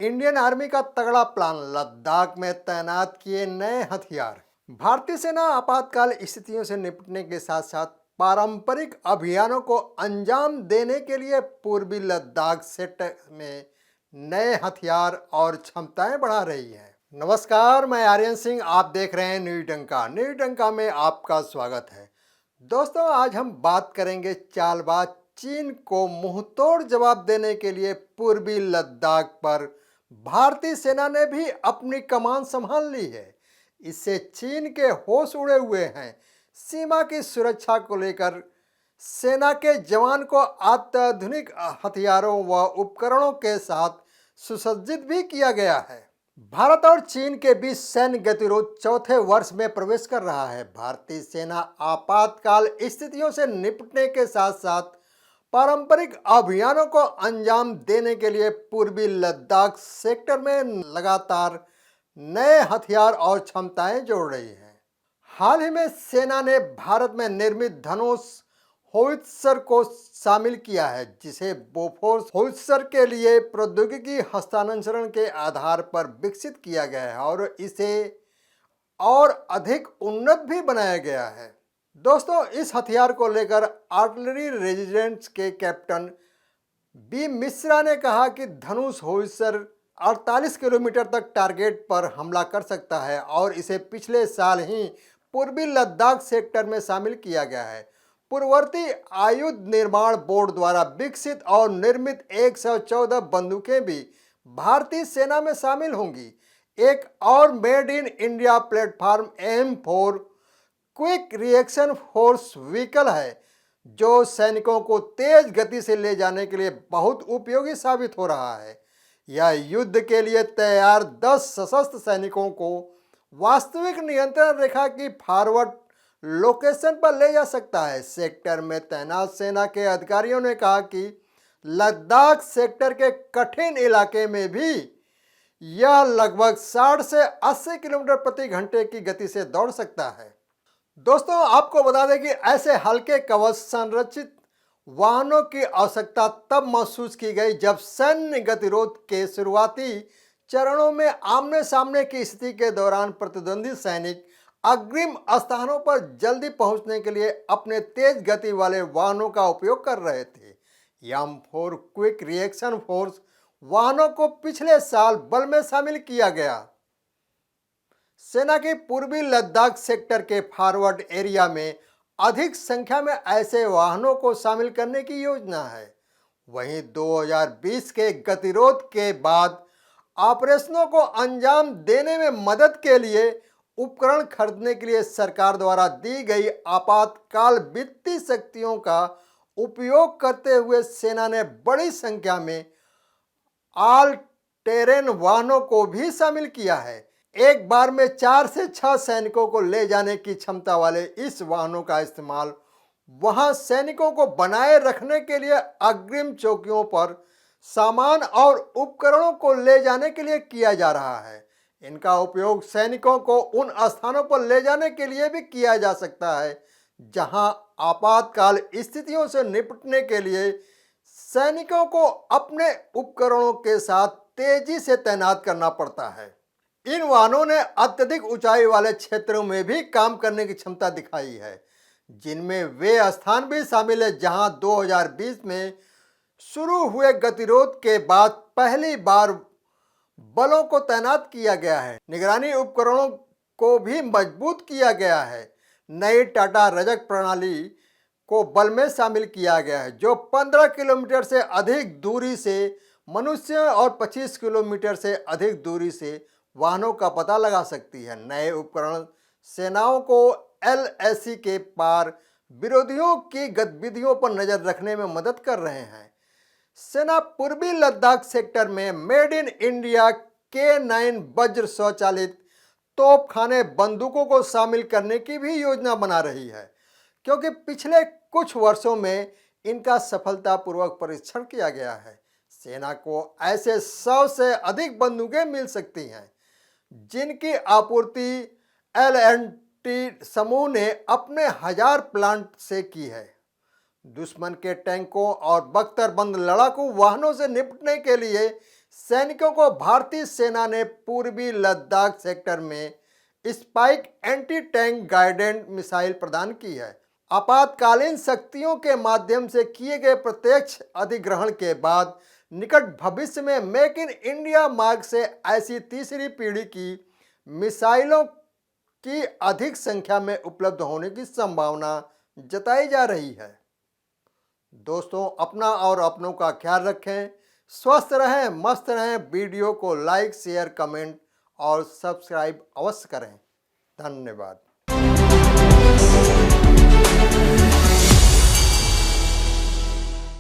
Indian army का तगड़ा plan, Ladakh में तैनात किए नए हथियार। भारतीय सेना आपातकाल स्थितियों से निपटने के साथ साथ पारंपरिक अभियानों को अंजाम देने के लिए पूर्वी लद्दाख सेक्टर में नए हथियार और क्षमताएं बढ़ा रही है। नमस्कार, मैं आर्यन सिंह, आप देख रहे हैं न्यूज डंका। न्यूज डंका में आपका स्वागत है। दोस्तों, आज हम बात करेंगे चालबाज चीन को मुंहतोड़ जवाब देने के लिए पूर्वी लद्दाख पर भारतीय सेना ने भी अपनी कमान संभाल ली है। इससे चीन के होश उड़े हुए हैं। सीमा की सुरक्षा को लेकर सेना के जवान को अत्याधुनिक हथियारों व उपकरणों के साथ सुसज्जित भी किया गया है। भारत और चीन के बीच सैन्य गतिरोध चौथे वर्ष में प्रवेश कर रहा है। भारतीय सेना आपातकाल स्थितियों से निपटने के साथ साथ पारंपरिक अभियानों को अंजाम देने के लिए पूर्वी लद्दाख सेक्टर में लगातार नए हथियार और क्षमताएं जोड़ रही है। हाल ही में सेना ने भारत में निर्मित धनुष होवित्जर को शामिल किया है, जिसे बोफोर्स होवित्जर के लिए प्रौद्योगिकी हस्तांतरण के आधार पर विकसित किया गया है और इसे और अधिक उन्नत भी बनाया गया है। दोस्तों, इस हथियार को लेकर आर्टिलरी रेजिमेंट के कैप्टन बी मिश्रा ने कहा कि धनुष होवित्जर 48 किलोमीटर तक टारगेट पर हमला कर सकता है और इसे पिछले साल ही पूर्वी लद्दाख सेक्टर में शामिल किया गया है। पूर्ववर्ती आयुध निर्माण बोर्ड द्वारा विकसित और निर्मित 114 बंदूकें भी भारतीय सेना में शामिल होंगी। एक और made in India platform M4 quick reaction force vehicle है, जो सैनिकों को तेज गति से ले जाने के लिए बहुत उपयोगी साबित हो रहा है। यह युद्ध के लिए तैयार 10 सशस्त्र सैनिकों को वास्तविक नियंत्रण रेखा की फॉरवर्ड लोकेशन पर ले जा सकता है। सेक्टर में तैनात सेना के अधिकारियों ने कहा कि लद्दाख सेक्टर के कठिन इलाके में भी यह लगभग 60 से 80 किलोमीटर प्रति घंटे की गति से दौड़ सकता है। दोस्तों, आपको बता दें कि ऐसे हल्के कवच संरचित वाहनों की आवश्यकता तब महसूस की गई जब सैन्य गतिरोध के शुरुआती चरणों में आमने सामने की स्थिति के दौरान प्रतिद्वंदी सैनिक अग्रिम स्थानों पर जल्दी पहुंचने के लिए अपने तेज गति वाले वाहनों का उपयोग कर रहे थे। M4 क्विक रिएक्शन फोर्स वाहनों को पिछले साल बल में शामिल किया गया। सेना के पूर्वी लद्दाख सेक्टर के फॉरवर्ड एरिया में अधिक संख्या में ऐसे वाहनों को शामिल करने की योजना है। वहीं 2020 के गतिरोध के बाद ऑपरेशनों को अंजाम देने में मदद के लिए उपकरण खरीदने के लिए सरकार द्वारा दी गई आपातकाल वित्तीय शक्तियों का उपयोग करते हुए सेना ने बड़ी संख्या में ऑल टेरेन वाहनों को भी शामिल किया है। एक बार में 4 से 6 सैनिकों को ले जाने की क्षमता वाले इस वाहनों का इस्तेमाल वहां सैनिकों को बनाए रखने के लिए अग्रिम चौकियों पर सामान और उपकरणों को ले जाने के लिए किया जा रहा है। इनका उपयोग सैनिकों को उन स्थानों पर ले जाने के लिए भी किया जा सकता है जहां आपातकाल स्थितियों से निपटने के लिए सैनिकों को अपने उपकरणों के साथ तेजी से तैनात करना पड़ता है। इन वाहनों ने अत्यधिक ऊंचाई वाले क्षेत्रों में भी काम करने की क्षमता दिखाई है, जिनमें वे स्थान भी शामिल है जहां 2020 में शुरू हुए गतिरोध के बाद पहली बार बलों को तैनात किया गया है। निगरानी उपकरणों को भी मजबूत किया गया है। नई टाटा रजक प्रणाली को बल में शामिल किया गया है, जो 15 किलोमीटर से अधिक दूरी से मनुष्य और 25 किलोमीटर से अधिक दूरी से वाहनों का पता लगा सकती है। नए उपकरण सेनाओं को LAC के पार विरोधियों की गतिविधियों पर नजर रखने में मदद कर रहे हैं। सेना पूर्वी लद्दाख सेक्टर में मेड इन इंडिया K9 वज्र स्वचालित तोपखाने बंदूकों को शामिल करने की भी योजना बना रही है, क्योंकि पिछले कुछ वर्षों में इनका सफलतापूर्वक परीक्षण किया गया है। सेना को ऐसे 100 से अधिक बंदूकें मिल सकती हैं, जिनकी आपूर्ति L&T समूह ने अपने 1000 प्लांट से की है। दुश्मन के टैंकों और बख्तरबंद लड़ाकू वाहनों से निपटने के लिए सैनिकों को भारतीय सेना ने पूर्वी लद्दाख सेक्टर में spike anti tank guided missile प्रदान की है। आपातकालीन शक्तियों के माध्यम से किए गए प्रत्यक्ष अधिग्रहण के बाद निकट भविष्य में मेक इन इंडिया मार्ग से ऐसी तीसरी पीढ़ी की मिसाइलों की अधिक संख्या में उपलब्ध होने की संभावना जताई जा रही है। दोस्तों, अपना और अपनों का ख्याल रखें, स्वस्थ रहें, मस्त रहें। वीडियो को लाइक, शेयर, कमेंट और सब्सक्राइब अवश्य करें। धन्यवाद।